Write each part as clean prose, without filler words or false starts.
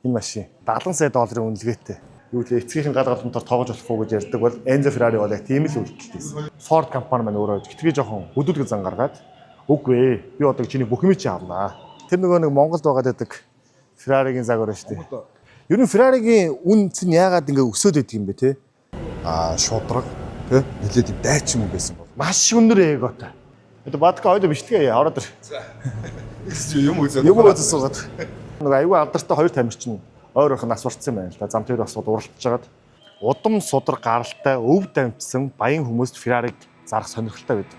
Энэ машин 70 сая долларын үнэлгээтэй. Юу вэ? Эцгийнхэн гал галтантаар тоогож болохгүй гэж ярьдаг бол Enzo Ferrari бол яг тийм л үйлдэлтэйсэн. Ford компани маань өөрөө гэтгээ жоохон өдөлгөө зан гаргаад үгүй ээ. Би одоо чиний бүх юм чи авнаа. Тэр нөгөө нэг Монголд байгаа гэдэг Ferrari-гийн загвар шүү дээ. Ер нь Ferrari-гийн үн цэн яагаад ингэ өсөд идэг юм бэ те? Шудраг те нэлээд юм дайчин юм байсан бол. Маш өндөр эготой. Это бадка ойдо бичлэгээ ороод ир. Юм үзээд. Юм үзээд суугаад. Нөгөө аюу алдартай хоёр тамирчин ойр орхон нас урцсан байна л да. Зам дээр бас уралдаж жагаад удам судар гаралтай өв дамжсан баян хүмүүст Ferrari-г зарах сонирхолтой байдаг.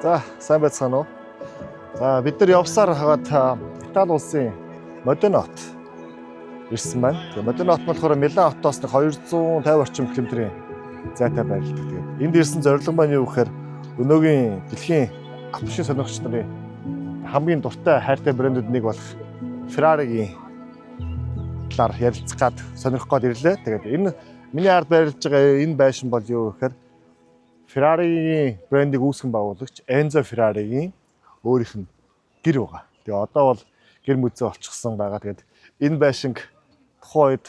За, сайн байцгаана уу? За, бид нар явсаар хагаад Итали улсын Модена хот ирсэн байна. Тэгээ Модена хот болохоор Милан хотоос 250 орчим километрийн зайтай байрладаг. Тэгээд энд ирсэн зорилго маань юу гэхээр өнөөгийн дэлхийн автомобилийн сонирхогч нарын хамгийн дуртай хайртай брэндүүд нэг болох Ferrari-гийн талаар ярилцах гад сонирхох гээд ирлээ. Тэгээд энэ миний ард байрлаж байгаа энэ байшин бол юу гэхээр Ferrari-гийн брендийг үүсгэн байгуулагч Enzo Ferrari-гийн өөрийнх нь гэр байгаа. Тэгээ одоо бол гэр мүзээ олчихсан байгаа. Тэгээд энэ байшинг тухайн үед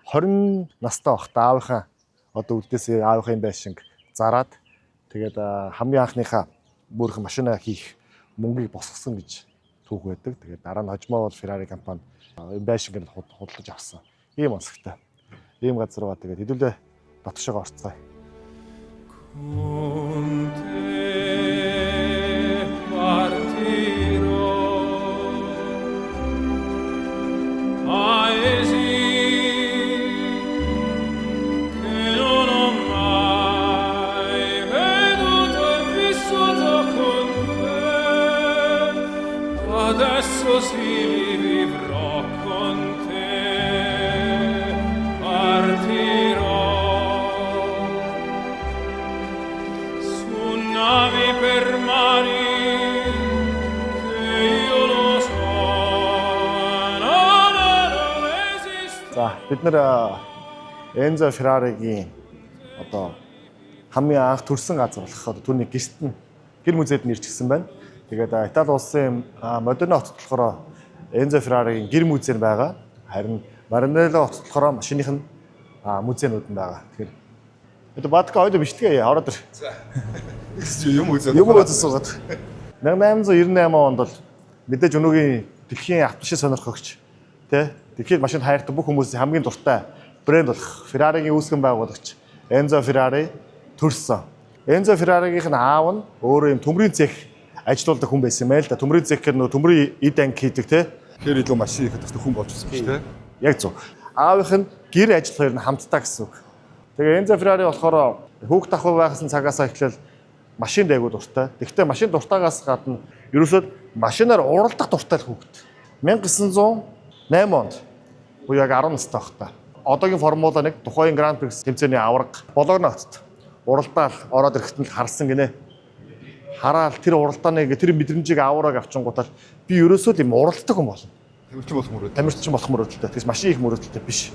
20 настай байхдаа аавынхаа одоо үлдээсээ аавынхаа энэ байшинг зараад тэгээд хамгийн анхныхаа бүрх машина хийх мөнгийг босгосон гэж түүх байдаг. Тэгээд дараа нь хожмоо бол Ferrari компани энэ байшинг худалдаж авсан. Ийм онцгой. Ийм газар байгаа. Тэгээд хэдүүлээ дотгошоо орцгоё. Con te partirò, paesi che non ho mai veduto e vissuto con te, adesso sì vivrò con te, partirò. Navi per mari che io lo so non esiste. За бид нэр Enzo Ferrari-гийн одоо хамгийн анх төрсэн газар болох одоо түүний гэрт нь гэр мүзэд нь ирчихсэн байна. Тэгээд Итали улсын Модена хотод болохоор Enzo Ferrari-гийн гэр мүзээ байгаа. Харин Maranello хотод болохоор машиных нь музейнууд нь байгаа. Тэгэхээр это бадка ойдо бичлэгээ ороод ир. Юм үзээд. Юм үзээд суугаад. 1898 онд бол мэдээж өнөөгийн дэлхийн автомобилийн сонирхогч тий дэлхийд машин хайртай бүх хүмүүсийн хамгийн дуртай брэнд болох Ferrari-гийн үүсгэн байгуулагч Enzo Ferrari төрсөн. Enzo Ferrari-гийн аав нь өөрөө юм төмрийн цех ажилладаг хүн байсан юм байл да. Төмрийн цех гэдэг нь төмрийн эд анги хийдэг тий. Тэр илүү машин хийхэд хүн болж ирсэн шүү дээ. Яг зөв. Аавынх нь гэр ажил хоёр нь хамтдаа гэсэн үг. Тэгээ Enzo Ferrari болохоор хүүхд ахуй байгасан цагаас эхлээл машин дээгүү дуртай. Тэгэхдээ машин дуртайгаас гадна ерөөсөө машинаар уралдах дуртай л хүүхэд. 1908 онд буюу яг 10 настай байхдаа одоогийн Формула 1 тухайн Гранд Прикс тэмцээний аварга Бологна хотод уралдаал ороод ирэхэд нь харсан гинэ. Хараал тэр уралдааны тэр мэдрэмжийг авараг авчингуудаа би ерөөсөө л юм уралддаг хүн болно. Тамирчин болох мөрөөдөл. Тамирчин болох мөрөөдөлтэй. Тэгээс машин их мөрөөдөлтэй биш.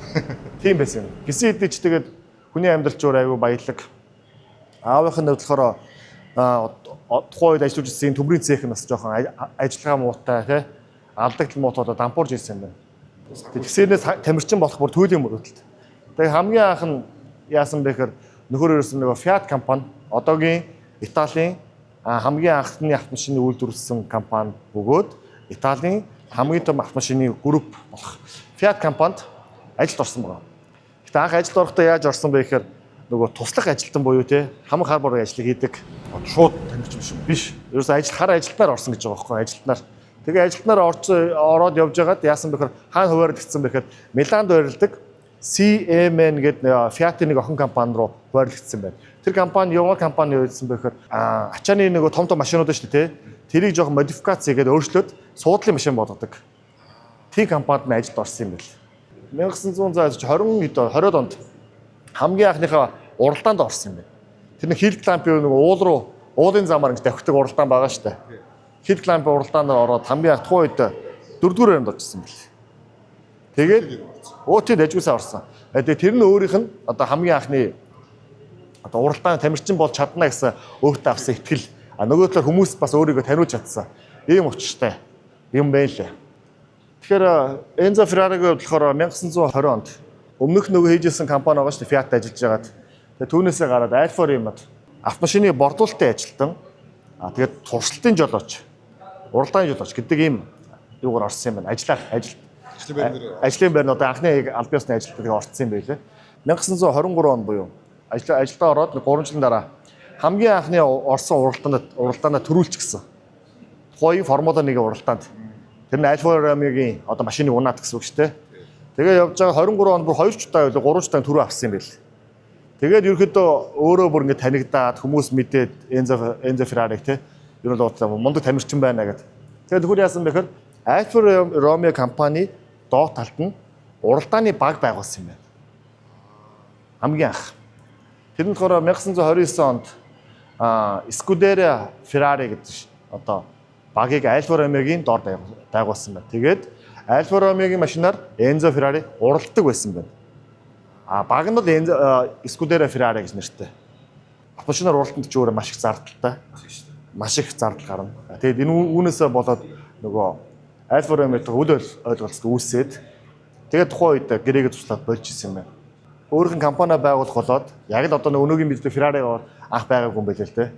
Тийм байсан юм. Гисэн хэдий ч тэгээд хүний амьдрал ч өөр аюу баялаг. Аавынх нь болохоор тухайн үед ажиллаж ирсэн төмрийн цех нь бас жоохон ажиллагаа муутай тий алдагдал муутай одоо дампуурж ирсэн юм байна. Тэгсээрнээс тамирчин болох бүр туйлын мөрөөдөлт. Тэгээ хамгийн анх нь яасан бэ гэхээр нөхөр ерөөсөн нэг Fiat компани одоогийн Италийн хамгийн анхны автомашины үйлдвэрлэсэн компани бөгөөд Италийн хамгийн том автомашины групп болох Fiat компанид ажилд орсон байна. Гэтэ анх ажилд орохдоо яаж орсон бэ гэхээр нөгөө туслах ажилтан буюу те хамаг хар бороо ажлыг хийдэг. Шууд тамирчин биш. Ерөөсөө хар ажилтнаар орсон гэж байгаа байхгүй ажилтнаар. Тэгээ ажилтнаар ороод явж байгаад яасан бэхээр хаана хуваарлагдсан бэхээр Миланд байрладаг CMN гэдэг Fiat-ийн нэг охин компани руу хуваарлагдсан байна. Тэр компани ямар компани байсан бэ гэхээр ачааны нөгөө том том машинууд шүү дээ тий. Тэрийг жоохон модификац хийгээд өөрчлөөд суудлын машин болгодог. Тийм компанид нь ажилд орсон юм байл. 1920 онд хамгийн анхныхаа уралдаанд орсон юм байна. Тэр нэг хил клампын нөгөө уул руу уулын замаар ингэ давхдаг уралдаан байгаа шүү дээ. Хил клампын уралдаанд ороод хамгийн анх тухайн үед 4-р байранд очсон юм байна. Тэгээд өөтөд ажгүйсаа орсон. Тэгээд тэр нь өөрийнх нь одоо хамгийн анхны одоо уралдаан тамирчин болж чадна гэсэн өөртөө авсан итгэл. Нөгөө талаар хүмүүс бас өөрийгөө таниулж чадсан. Ийм учиртай юм байлээ. Тэгэхээр Enzo Ferrari-г болохоор 1920 онд өмнөх нөгөө хийжсэн компани байгаа шүү дээ, Fiat ажиллаж байгаад. Тэгээд түүнээсээ гараад Alfa Romeo-д автомашины бордуулалтын ажилтан тэгээд туршилтын жолооч, уралдааны жолооч гэдэг ийм юугаар орсон юм байна. Ажлын байр нь одоо анхны албан ёсны ажилтныг орцсон юм байлээ. 1923 он буюу ажилдаа ороод 3 жилийн дараа хамгийн анхны орсон уралдаанд төрүүлчихсэн. Тухайн Формула 1-ийн уралдаанд. Тэр нь Alfa Romeo-гийн одоо машиныг унаад гэсэн үг шүү дээ. Тэгээ явж байгаа 23 онд бүр 2 ч удаа байлаа 3 ч удаа төрөө авсан юм байл. Тэгээд ерөөхдөө өөрөө бүр ингэ танигдаад хүмүүс мэдээд Enzo Ferrari те ер нь л мундаг тамирчин байна гэдэг. Тэгээд нөхөр яасан бэ гэхээр Alfa Romeo компани доод талд нь уралдааны баг байгуулсан юм байна. Хамгийн анх. Тэр нь болохоор 1929 онд Scuderia Ferrari гэдэг одоо багийг Alfa Romeo-гийн доор байгуулсан байна. Тэгээд Alfa Romeo-гийн машинаар Enzo Ferrari уралддаг байсан байна. Баг нь бол Scuderia Ferrari гэж нэртэй. Машинаар уралданд ч өөрөө маш их зардалтай. Маш их зардал гарна. Тэгээд энэ үүнээсээ болоод нөгөө Alfa Romeo-тэй үл ойлголцол үүсээд тэгээд тухайн үед гэрээгээ туслаад болж исэн юм байна. Өөрийнх нь компани байгуулах болоод яг л одоо өнөөгийн мэддэг Ferrari-гаар анх байгаагүй юм байлээ л дээ.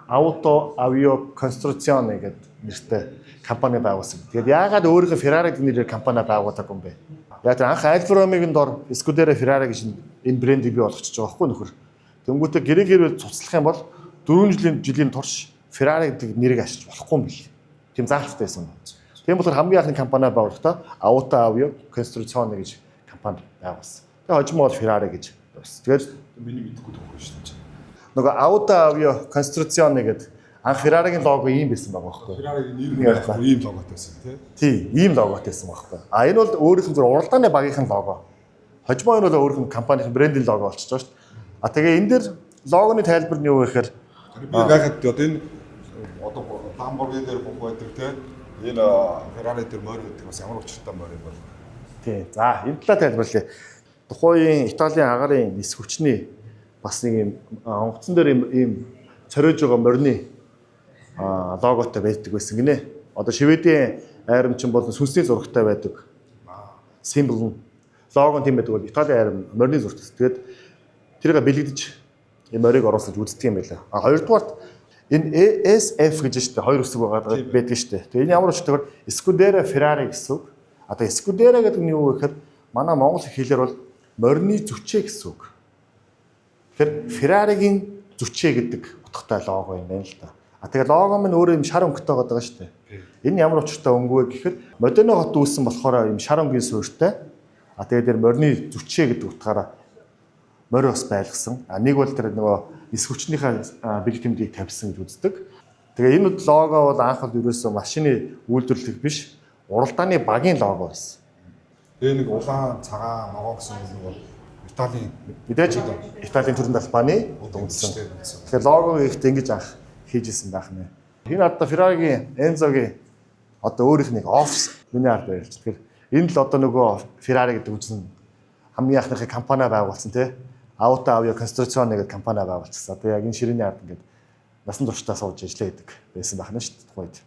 Auto Avio Costruzione гэдэг нэртэй компани байгуулсан. Тэгээд яагаад өөрийнхөө Ferrari гэдэг нэрээр компани байгуулдаг юм бэ? Яг анх Alfa Romeo-гийн дор Scuderia Ferrari гэж энэ брендийг бий болгочихж байгаа байхгүй нөхөр. Тэнгүүтээ гэрээгээр цуцлах юм бол 4 жилийн турш Ferrari гэдэг нэрийг ашиглаж болохгүй юм бил. Тийм заалттай байсан. Тийм болохоор хамгийн анхны компани байгуулахдаа Auto Avio Costruzione гэж компани байгуулсан. Тэгээ хожим бол Ferrari гэж явсан. Тэгээд миний мэдхгүй тохиолдсон шүү дээ. Нөгөө Auto Avio Costruzione гэдэг анх Ferrari-гийн лого ийм байсан байгаа байхгүй. Ferrari-гийн нэр нь ийм логотой байсан тий. Ийм логотой байсан байхгүй. Энэ бол өөрийнх нь зөв уралдааны багийнх нь лого. Хожим нь бол өөрийнх нь компанийн брендийн лого болчихж байгаа шүү дээ. Тэгээ энэ дээр логоны тайлбар нь юу вэ гэхээр би ягаад одоо энэ одоо Lamborghini дээр бүх байдаг тий. Энэ Ferrari дээр морь гэдэг бас ямар учиртай морь юм бол. Тий. За энэ талаа тайлбарлая. Тухайн Италийн агарын нис хүчний бас нэг юм онгоцон дээр ийм цоройж байгаа морины логотой байдаг байсан гинэ. Одоо Шведийн айрамчин болон сүнсний зурагтай байдаг. Символ нь лого нь тийм байдаг бол Италийн айрам морины зурагтай. Тэгээд тэрийг бэлэгдэж энэ морийг оруулж үздэг юм байлаа. Хоёрдугаарт энэ SF гэж штэ хоёр үсэг байдаг штэ. Тэгээд энэ ямар учиртай вэ? Scuderia Ferrari гэсэн үг. Одоо Scuderia гэдэг нь юу вэ гэхээр манай монгол хэлээр бол морины зүчээ гэсэн үг. Тэгэхээр Ferrari-гийн зүчээ гэдэг утгатай лого юм байна л да. Тэгээд лого минь өөрөө юм шар өнгөтэй байгаа шүү дээ. Энэ ямар учиртай өнгө вэ гэхээр Модено хот үүссэн болохоор юм шар өнгийн суурьтай. Тэгээд тэр морины зүчээ гэдэг утгаараа морь бас байлгасан. Нэг бол тэр нөгөө нис хүчнийхээ бэлэг тэмдгийг тавьсан гэж үздэг. Тэгээ энэ лого бол анх бол ерөөсөө машины үйлдвэрлэх биш, уралдааны багийн лого байсан. Тэгээ нэг улаан цагаан ногоо гэсэн нөгөө Италийн мэдээж Италийн төрөнд албаны үндсэн. Тэгэхээр логог ихтэй ингэж анх хийжсэн байх нэ. Энэ одоо Ferrari-гийн Enzo-гийн одоо өөрийнх нэг офис миний ард байрлаж. Тэгэхээр энэ л одоо нөгөө Ferrari гэдэг үндсэн хамгийн анхны компани байгуулсан тий. Auto Avio Costruzione гэдэг компани байгуулчихсан. Одоо яг энэ ширээний ард ингээд насан туршдаа сууж ажиллаа гэдэг байсан байх нь шүү дээ тухайд.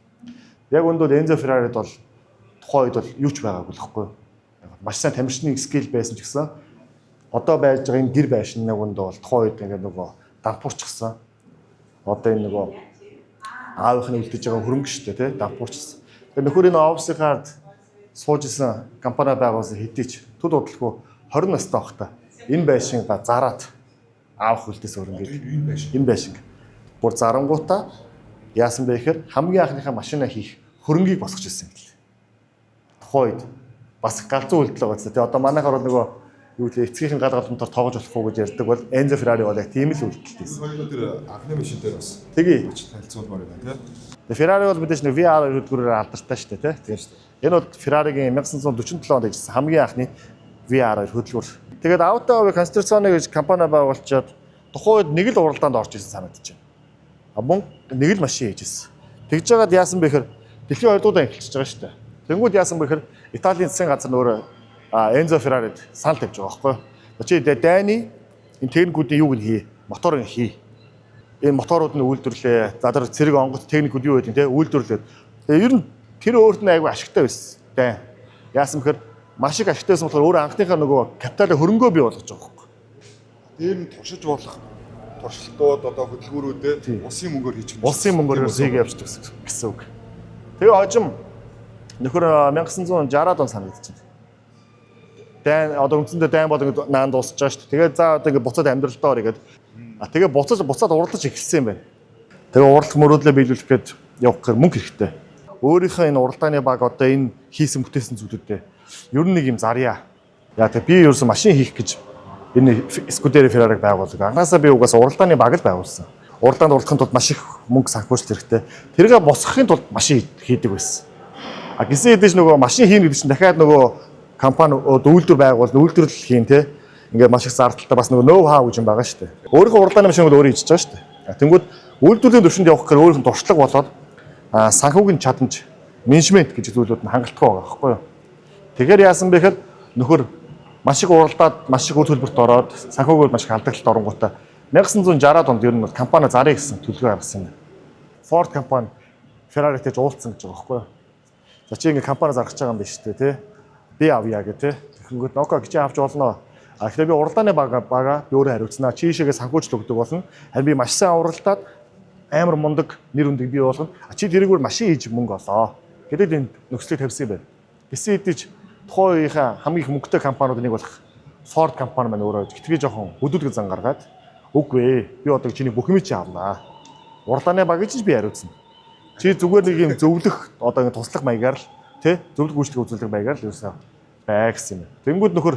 Яг өндөө Enzo Ferrari-д бол тухайд бол юу ч байгаагүй л хэвгүй. Маш сайн тамирчны скил байсан ч гэсэн одоо байж байгаа энэ гэр байшин нэг өндөө бол тухайд ингээд нөгөө дампуурчихсан. Одоо энэ нөгөө аавынхны үлдэж байгаа хөрөнгө шүү дээ тий дампуурчихсан. Тэгээ нөхөр энэ офисынхаар сууж исэн компани байгуулсан хэдийч төд бодлого 20 настай байхдаа энэ байшин зараад аавах үлдээс хөрөнгө энэ байшин бүр зарангуудаа яасан бэ гэхээр хамгийн анхныхаа машина хийх хөрөнгийг босгож ирсэн юм гэлээ. Тухайд бас галзуу үйлдэл байгаа гэсэн. Тэгээ одоо манайхаар бол нөгөө юу лээ эцгийнхэн гал галмтаар тоогож болохгүй гэж ярьдаг бол Enzo Ferrari бол яг тийм л үйлдэлтэйсэн. Хоёулаа тэр анхны машин дээр бас Тэгээ танилцуулмаар байна тий. Ferrari бол мэдээж нэг VR хөдөлгөөрөөр алдартай шүү дээ тий. Энэ бол Ferrari-гийн 1947 онд хийсэн хамгийн анхны VR хөдөлгөөр. Тэгээд Auto Costruzione гэж компани байгуулчаад тухайн үед нэг л уралдаанд орж исэн санагдаж байна. Мөн нэг л машин хийжсэн. Тэгж жагаад яасан бэ гэхээр дэлхийн 2 дугаар эхэлчихэж байгаа шүү дээ. Тэнгүүд яасан бэ гэхээр Италийн засгийн газар нөр Enzo Ferrari санал тавьж байгаа байхгүй юу? Чи Дайны энэ техникүүдийн юуг нь хий, моторыг хий. Энэ моторууд нь үйлдвэрлээ. За тэр цэрэг онгоц техникүүд юу гэдэг нь те үйлдвэрлээд. Тэгээ ер нь тэр өөрт нь айгүй ашигтай байсан. Дай. Яасан бэхээр маш их ашигтай байсан болохоор өөр анхныхаа нөгөө капиталын хөрөнгөө бий болгож байгаа байхгүй юу? Дээр нь туршиж болох туршилтууд одоо хөдөлгөөрүүдээ улсын мөнгөөр хийж байгаа. Улсын мөнгөөр зийг явуулдаг гэсэн үг. Тэгээ хожим нөхөр 1960-аад он санагдаж байна. Дан одоо үндсэндээ дайн бол ингэ наанд дуусч байгаа шүү дээ. Тэгээд за одоо ингэ буцаад амьдралдаа орё гэдэг. Тэгээ буцаад уралдаж эхэлсэн юм байна. Тэгээ уралдах мөрөөдлөө биелүүлэх гээд явах гэхээр мөнгө хэрэгтэй. Өөрийнхөө энэ уралдааны баг одоо энэ хийсэн бүтээсэн зүйлүүдээ ер нь нэг юм зарьяа. Яа тэгээ би ерөөсөн машин хийх гэж энэ Scuderia Ferrari-г байгуулдаг. Анхнаасаа би угаасаа уралдааны баг л байгуулсан. Уралдаанд уралдахын тулд маш их мөнгө санхүүжилт хэрэгтэй. Тэргээ босгохын тулд машин хийдэг байсан. А гисэн хэдэж нөгөө машин хийнэ гэдэг чинь дахиад нөгөө компани үйлдвэр байгуул үйлдвэрлэл хийн те ингээд маш их зардалтай бас нөгөө ноу хау гэж юм байгаа шүү дээ. Өөрийнхөө уралдааны машин бол өөрөө хийж байгаа шүү дээ. Тэнгүүд үйлдвэрлэлийн төвшөнд явах гэхээр өөрийнх нь туршлага болоод санхүүгийн чадамж менежмент гэж зүйлүүд нь хангалттай байгаа байхгүй юу. Тэгэхээр яасан бэ гэхээр нөхөр маш их уралдаад маш их үйл хөдлөлтөд ороод санхүүгээр маш их алдагдлалд оронгуудаа 1960-аад онд ер нь компани зарыг гэсэн төлөвлөгөө гаргасан юм. Ford компани Ferrari-тэй уулзсан гэж байгаа байхгүй юу. За чи ингээд компани заргаж байгаа юм байна шүү дээ тий. Би авъя гэх тий. Тэгэнгүүт Nokia гэж авч болно. А тэгэхээр би уралдааны бага би өөрөө хариуцнаа. Чи ийшээгээ санхүүжил өгдөг болно. Харин би маш сайн уралдаад амар мундаг нэр үндэг бий болгоно. Чи тэрийгээр машин хийж мөнгө олоо. Гэдэг энэ нөхцөлийг тавьсан юм байна. Гэсэн хэдий ч тухайн үеийнхээ хамгийн их мөнгөтэй компаниуд нэг болох Ford компани маань өөрөө итгэж жоохон хөдөлгөөн зан гаргаад үгүй ээ. Би одоо чиний бүх юм чи авнаа. Уралдааны баг гэж би хариуцна. Чи зүгээр нэг юм зөвлөх одоо ингэ туслах маягаар л тий зөвлөх үйлчлэг үзүүлэх маягаар л юусан бай гэсэн юм. Тэнгүүд нөхөр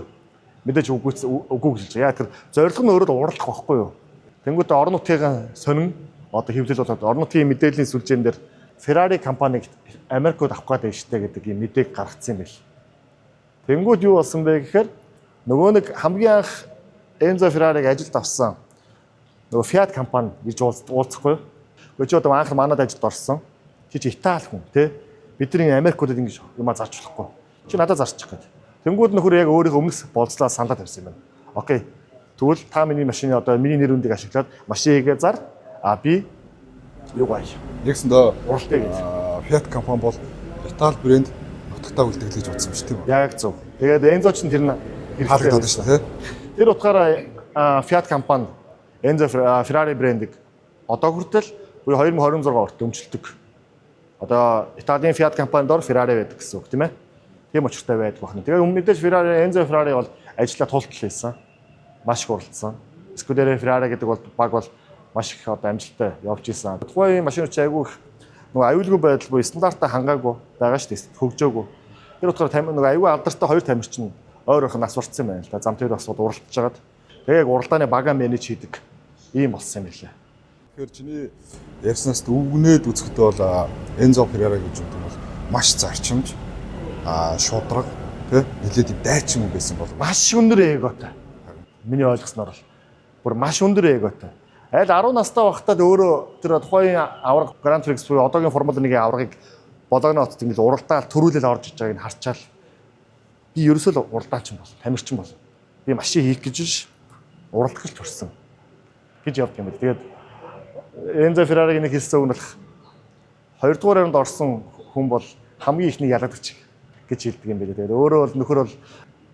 мэдээж үгүй гэж яа тэр зорилго нь өөрөө уралдах байхгүй юу. Тэнгүүд орон нутгийн сонин одоо хэвлэл болоод орон нутгийн мэдээллийн сүлжээн дээр Ferrari компаниг Америкт авах гээд байна штэ гэдэг юм мэдээг гаргацсан юм байл. Тэнгүүд юу болсон бэ гэхээр нөгөө нэг хамгийн анх Enzo Ferrari-г ажилд авсан нөгөө Fiat компани гэж уулзахгүй юу. Гэхдээ чи одоо анх манад ажилд орсон. Чи Итали хүн тий бидний Америкуудад ингэж юмаа зарч болохгүй. Чи надад зарчих гээд. Тэнгүүд нөхөр яг өөрийнхөө өмнөс болцлоо саналаа тавьсан юм байна. Окей. Тэгвэл та миний машины одоо миний нэр үндийг ашиглаад машин хийгээ зар. А би юу гай. Нэгсэндээ Уралдаа гэж. Fiat компани бол Итали брэнд нутагтаа үлдэх гэж бодсон шүү дээ. Яг зөв. Тэгээд Enzo ч тэр хаалгадаад шүү дээ. Тэр утгаараа Fiat компани Enzo Ferrari брэндийг одоо хүртэл буюу 2026 орт өмчлөдөг. Одоо Италийн Fiat компанид ор Ferrari байдаг гэсэн үг тийм ээ. Тийм очиртай байдаг бахна. Тэгээ мэдээж Ferrari, Enzo Ferrari бол ажиллаа тултал хийсэн. Маш их уралдсан. Scuderia Ferrari гэдэг бол баг бол маш их одоо амжилттай явж исэн. Тухайн машинууд ч айгүй нөгөө аюулгүй байдал буюу стандартаа хангаагүй байгаа шүү дээ. Хөгжөөгүй. Тэр утгаараа нөгөө аюул алдартай хоёр тамирчин ойр ойрхон нас урцсан байна л да. Зам дээр бас уралдаж жагаад тэгээ яг уралдааны бага менеж хийдэг ийм болсон юм билээ. Тэгэхээр чиний ярьснаас дүгнээд үзэхдээ бол Enzo Ferrari гэж юм бол маш зарчимж шудраг тий нэлээд дайчин хүн байсан бол маш өндөр эготой. Миний ойлгосноор бол бүр маш өндөр эготой. Аль 10 настай байхдаа өөрөө тэр тухайн авраг Grand Prix буюу одоогийн Формула 1-ийн аврагыг болгоноот ингэж уралдаал төрүүлэл орж иж байгааг нь харчаал би ерөөсөө л уралдаачин бол тамирчин бол би машин хийх гэж биш уралдах гэж төрсөн гэж явд юм байна. Тэгээд Enzo Ferrari-гийн нэг хэлсэн үг нь болох 2 дугаар раунд орсон хүн бол хамгийн ихний ялагдагч гэж хэлдэг юм байна. Тэгээд өөрөө бол нөхөр бол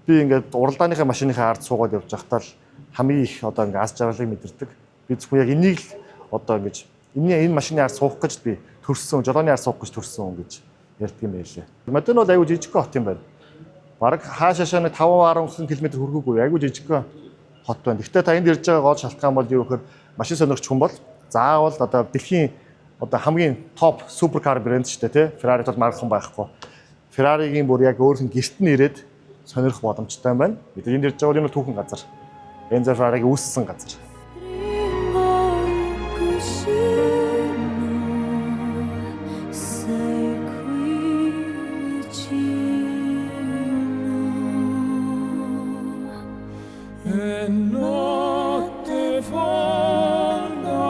би ингээд уралдааныхаа машиныхаа ард суугаад явж байхдаа л хамгийн их одоо ингээд аз жаргалыг мэдэрдэг. Би зөвхөн яг энийг л одоо ингэж энэ машины ард суух гэж би төрсөн, жолооны ард суух гэж төрсөн гэж ярьдаг юм байлээ. Моден бол аюу жижиг хот юм байна. Бараг хаашаашаа нэг 5-10 км хүргээгүй аюу жижиг хот байна. Гэхдээ та энд ирж байгаа гол шалтгаан бол юу гэхээр машин сонирхч хүн бол заавал одоо дэлхийн одоо хамгийн топ суперкар брэнд шүү дээ тий. Ferrari бол маргахан байхгүй. Ferrari-гийн бүр яг өөрийнх нь гэрт нь ирээд сонирхох боломжтой юм байна. Бид энд ирж байгаа энэ түүхэн газар. Enzo Ferrari-гийн үүссэн газар. E notte fonda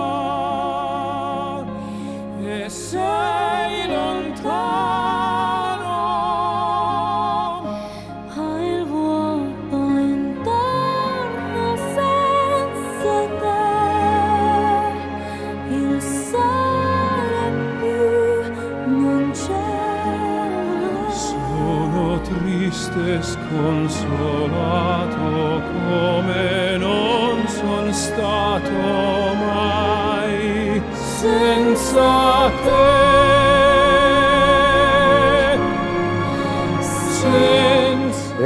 e sei lontano. Hai il vuoto intorno senza te, il sole più non c'è. Sono triste e sconsolato come non son stato mai senza te.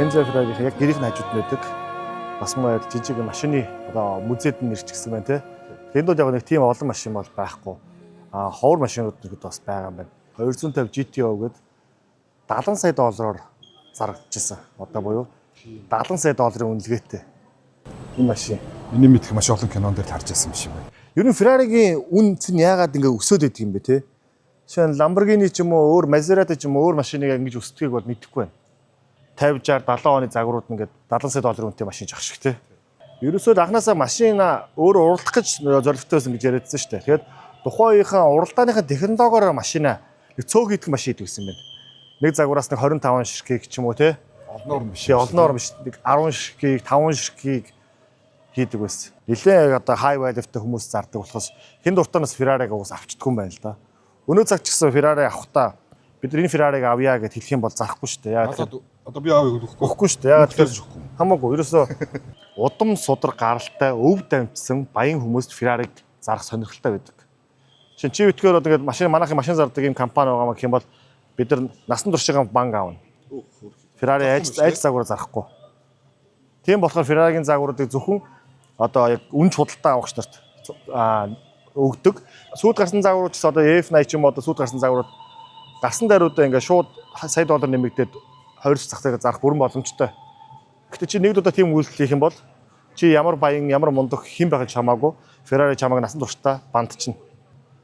Enzo Ferrari-ийн яг гэрийн хажууд нэдэг. Бас муу яг жижиг машины одоо музейд нэрчгсэн байна те. Тэнд бол яг нэг тийм олон машин бол байхгүй. Ховор машинууд нэгэд бас байгаа юм байна. 250 GTO гээд 70 сая доллараар зарагдчихсан. Одоо буюу 70 сая долларын үнэлгээтэй энэ машин. Миний мэдэх маш олон кинон дээр харж байсан юм шиг байна. Ер нь Ferrari-гийн үнц нь яагаад ингэ өсөд идэг юм бэ те? Жишээ нь Lamborghini ч юм уу, өөр Maserati ч юм уу, өөр машиныг ингэж өсдгийг бол мэдэхгүй байна. 50, 60, 70 оны загварууд ингээд 70 сая долларын үнэтэй машин жах шиг те. Ерөөсөө анханасаа машина өөрөө уралдах гэж зорилготой байсан гэж яриадсан шүү дээ. Тэгэхээр тухайн үеийнхээ уралдааныхаа технологиороо машина нэг цөөх идэх машин идэх гэсэн юм байна. Нэг загвараас нэг 25 ширхгийг ч юм уу те. Олноор биш. Олноор биш. Нэг 10 ширхгийг, 5 ширхгийг хийдэг байсан. Нилээн одоо high value-тэй хүмүүс зардаг болохоос хэн дуртанаас Ferrari-г уус авчдаггүй юм байна л да. Өнөө цаг ч гэсэн Ferrari авахтаа бид энэ Ferrari-г авъя гэж хэлэх юм бол зарахгүй шүү дээ. Яг Одоо би аавыг өгөхгүй. өгөхгүй шүү дээ. Яг тэгэхээр хамаагүй ерөөсөө удам судар гаралтай, өв дамжсан баян хүмүүст Ferrari-г зарах сонирхолтой байдаг. Чи өтгөр одоо ингээд манайхын машин зардаг юм компани байгаа маа гэх юм бол бид нар насан турш байгаа банк аавна. Ferrari айж загвар зарахгүй. Тийм болохоор Ferrari-гийн загваруудыг зөвхөн одоо яг үнж худалдаа авахч нарт өгдөг. Сүйд гарсан загварууд ч одоо F80 ч юм уу одоо сүйд гарсан загварууд гарсан даруйдаа ингээд шууд сая доллар нэмэгдээд 20 цагтайгаар зарах бүрэн боломжтой. Гэхдээ чи нэг удаа тийм үйлдэл хийх юм бол чи ямар баян, ямар мундаг хэн байх ч хамаагүй Ferrari чамайг насан туршдаа бандчихна.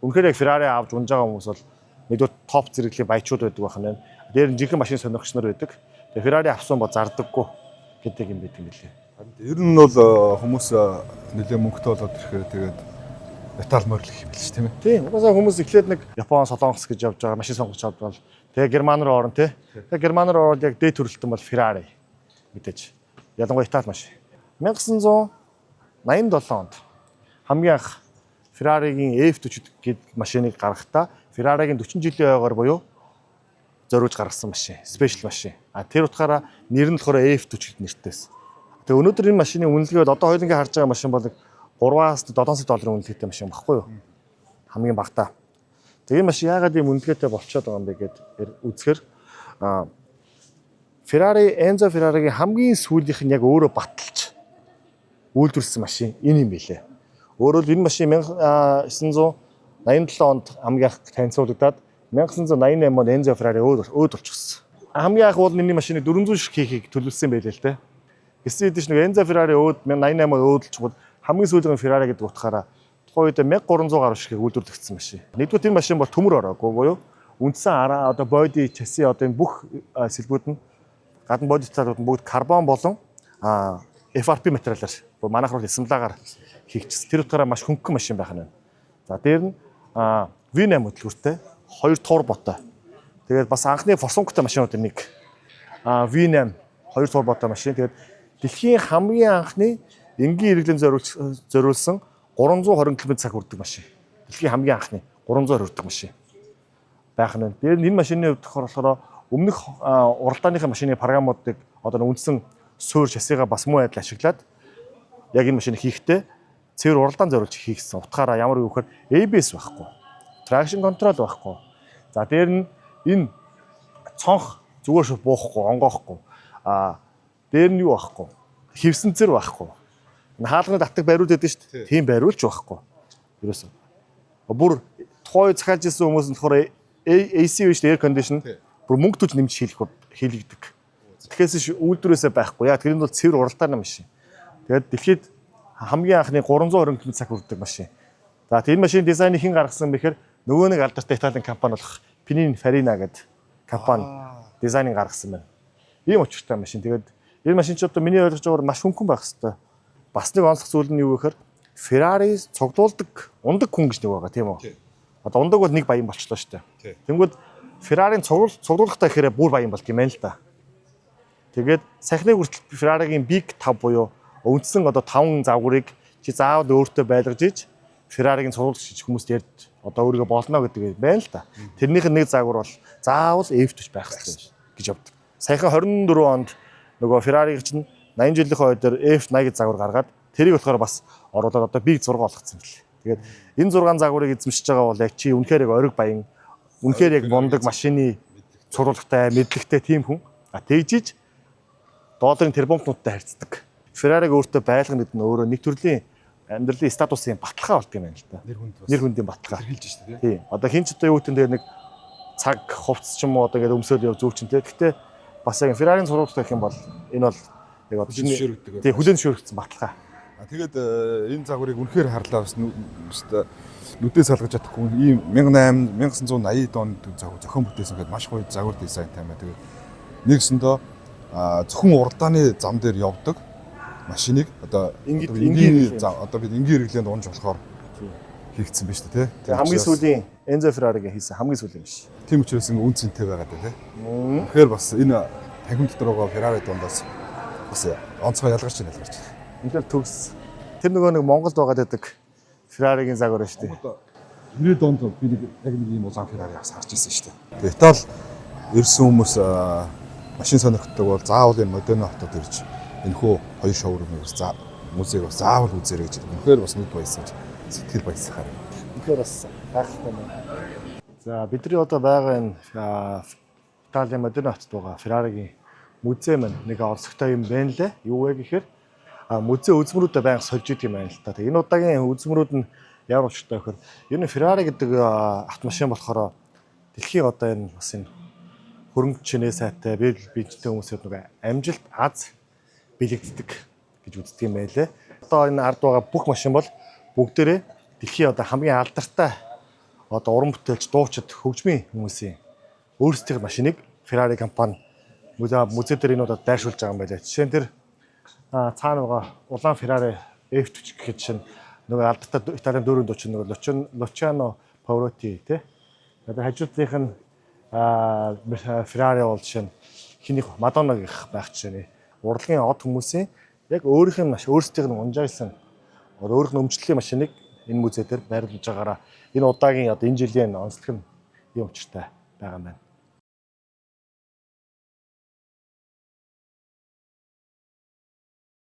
Үнэхээр яг Ferrari авч унж байгаа хүмүүс бол нэгдүгээр топ зэрэглийн баячууд байдаг байх нь. Дээр нь жинхэнэ машин сонирхогч нар байдаг. Тэгээ Ferrari авсан бол зардаггүй гэдэг юм байдаг юм билээ. Ер нь бол хүмүүс нэлээд мөнгөтэй болоод ирэхээр тэгээд металл морил гэх юм биш тийм ээ. Тийм. Угаасаа хүмүүс эхлээд нэг Япон, Солонгос гэж явж байгаа машин сонгож авдаг бол тэгээ Герман руу орно тий. Тэгээ Герман руу ороод яг дээд төрөлтөн бол Ferrari мэдээж. Ялангуяа Итали машин. 1987 онд хамгийн анх Ferrari-гийн F40 гэдэг машиныг гаргахдаа Ferrari-гийн 40 жилийн ойгоор буюу зориулж гаргасан машин, спешиал машин. Тэр утгаараа нэр нь болохоор F40 нэртэйсэн. Тэгээ өнөөдөр энэ машины үнэлгээ бол одоо хоёулангийн харж байгаа машин бол 3-аас 7 сая долларын үнэлгээтэй машин багхгүй юу? Хамгийн багтаа. Тэгээ энэ машин яагаад ийм үнэлгээтэй болчиход байгаа юм бэ гэдээ үзэхээр Ferrari, Enzo Ferrari-гийн хамгийн сүүлийнх нь яг өөрөө баталж үйлдвэрлэсэн машин энэ юм билээ. Өөрөөр энэ машин 1987 онд хамгийн анх танилцуулагдаад 1988 онд Enzo Ferrari өөд болчихсон. Хамгийн анх бол энэ машиныг 400 ширхэг хийхийг төлөвлөсөн байлээ л дээ. Гэсэн хэдиж нэг Enzo Ferrari өөд 1988 онд өөдөлчгөл хамгийн сүүлийн Ferrari гэдэг утгаараа тухайн үед 1300 гаруй ширхэг үйлдвэрлэгдсэн машин. Нэгдүгээр энэ машин бол төмөр ороогүй буюу үндсэн араа одоо body chassis одоо энэ бүх сэлбүүд нь гадна body талууд нь бүгд карбон болон FRP материалаар манайх руу эсэмлагаар хийгдсэн. Тэр утгаараа маш хөнгөн машин байх нь. За дээр нь V8 хөдөлгөөртэй 2 турботой. Тэгээд бас анхны форсунктай машинууд нэг V8 2 турботой машин. Тэгээд дэлхийн хамгийн анхны энгийн хэрэглэн зориулсан 320 км/цаг хүрдэг машин. Дэлхийн хамгийн анхны 320 хүрдэг машин байх нь. Дээр нь энэ машины хувьд болохоор өмнөх уралдааныхаа машины програмуудыг одоо үндсэн суур шасигаа бас муу адил ашиглаад яг энэ машиныг хийхдээ цэвэр уралдаан зориулж хийгсэн. Утгаараа ямар юу гэхээр ABS байхгүй. Traction control байхгүй. За дээр нь энэ цонх зүгээр шууд буухгүй, онгоохгүй. Дээр нь юу байхгүй? Хевсэн цэр байхгүй. Хаалганы татдаг бариуд байдаг шүү дээ. Тийм бариулж байхгүй. Ерөөсөө. Бүр тухайн захиалж ирсэн хүмүүс нь болохоор AC биш air condition бүр мөнгө төж нэмж хийлгдэг. тэгээс үйлдвэрээсээ байхгүй. Яг тэр нь бол цэвэр уралдааны машин. Тэгээд дэлхийд хамгийн анхны 320 км/цаг хүрдэг машин. За энэ машин дизайныг хэн гаргасан бэхээр нөгөө нэг алдартай Италийн компани болох Pininfarina гэдэг компани дизайныг гаргасан байна. Ийм очиртай машин. Тэгээд энэ машин ч одоо миний ойлгож байгаагаар маш хөнгөн байх хэвээр. Бас нэг онцлог зүйл нь юу гэхээр Ferrari цуглуулдаг ундаг хүн гэж нэг байгаа тийм үү? Одоо ундаг бол нэг баян болчлоо шүү дээ. Тэнгүүд Ferrari-ийн цуглуулгатай гэхээр бүр баян болт юм байна л да. Тэгээд сахины хүртэл Ferrari-гийн Big 5 буюу үндсэн одоо 5 загварыг чи заавал өөртөө байлгаж иж Ferrari-гийн цуглуулгач гэж хүмүүст ярьж одоо өөрийгөө болно гэдэг байна л да. Тэрнийх нь нэг загвар бол заавал F40 байх хэрэгтэй гэж явдаг. Саяхан 24 онд нөгөө Ferrari-г чинь 80 жилийн хойд дээр F80 загвар гаргаад тэрийг болохоор бас оруулаад одоо Big 6 болгоцсон юм лээ. Тэгээд энэ 6 загварыг эзэмшиж байгаа бол яг чи үнэхээр яг ориг баян үнэхээр яг мундаг машины цуглуулгатай, мэдлэгтэй тийм хүн. Тэгжиж долларын тэрбумтнуудтай харьцдаг. Ferrari-г өөртөө байлгана гэдэг нь өөрөө нэг төрлийн амьдралын статусын баталгаа болт юм байна л да. Нэр хүндийн баталгаа. Хэлж шүү дээ. Тийм. Одоо хин ч одоо юу гэдэг нь нэг цаг хувцс ч юм уу одоо ингээд өмсөөл яв зөв чинь те. Гэхдээ бас яг Ferrari-ийн цуглуулгатай гэх юм бол энэ бол яг одоо шинэ тийм хүлэн зөвшөөрөгдсөн баталгаа. Тэгээд энэ загварыг үнэхээр харлаа бас нүдээ салгаж чадахгүй ийм 1980 онд зохион бүтээсэн гэдэг маш гоё загвар дизайнтай байна. Тэгээд нэгсэндээ зөвхөн уралдааны зам дээр явдаг машиныг одоо энгийн одоо бид энгийн хэрэглээнд унж болохоор хийгдсэн байна шүү дээ тий. Хамгийн сүүлийн Enzo Ferrari-гийн хийсэн хамгийн сүүлийн биш. Тийм учраас энэ үн цэнтэй байгаа дээ тий. Тэгэхээр бас энэ танхим дотор байгаа Ferrari дундаас бас онцгой ялгарч байна. Үнэхээр төгс. Тэр нөгөө нэг Монголд байгаа гэдэг Ferrari-гийн загвар шүү дээ. 90-ад онд би яг нэг ийм улаан Ferrari бас харж ирсэн шүү дээ. Итали ирсэн хүмүүс машин сонирхдаг бол заавал энэ Модена хотод ирж энэхүү хоёр шоурумыг музейг бас заавал үзээрэй гэж. Үнэхээр бас нүд баясаж сэтгэл баясахаар. Үнэхээр бас гайхалтай байна. За бидний одоо байгаа энэ Италийн Модена хотод байгаа Ferrari-гийн музей маань нэг орцогтой юм байна лээ. Юу вэ гэхээр музей үзмрүүдэд байнга сольж идэг юм байна л та. Энэ удаагийн үзмрүүд нь ямар учиртай вэ гэхээр энэ Ferrari гэдэг автомашин болохоор дэлхийн одоо энэ бас энэ хөрөнгө чинээ сайтай биетэй хүмүүсүүд нэг амжилт аз бэлэгддэг гэж үздэг юм байлээ. Одоо энэ ард байгаа бүх машин бол бүгдээрээ дэлхийн одоо хамгийн алдартай одоо уран бүтээлч, дуучид, хөгжмийн хүмүүсийн өөрсдийн машиныг Ferrari компани музей дээр энэ удаад дайршуулж байгаа юм байлээ. Жишээ нь тэр цаана байгаа улаан Ferrari F40 гэхэд чинь нөгөө алдартай Италийн дөрөв дуучин нөгөө Luciano Pavarotti тий. Одоо хажуудлынх нь Ferrari бол жишээ нь хинийх Madonna-гийнх байх жишээ нь урлагийн од хүмүүсийн яг өөрийнх нь өөрсдийнх нь унжаасан өөрийнх нь өмчлөлийн машиныг энэ музей дээр байрлуулж байгаараа энэ удаагийн одоо энэ жилийн онцлог нь юм учиртай байгаа юм байна.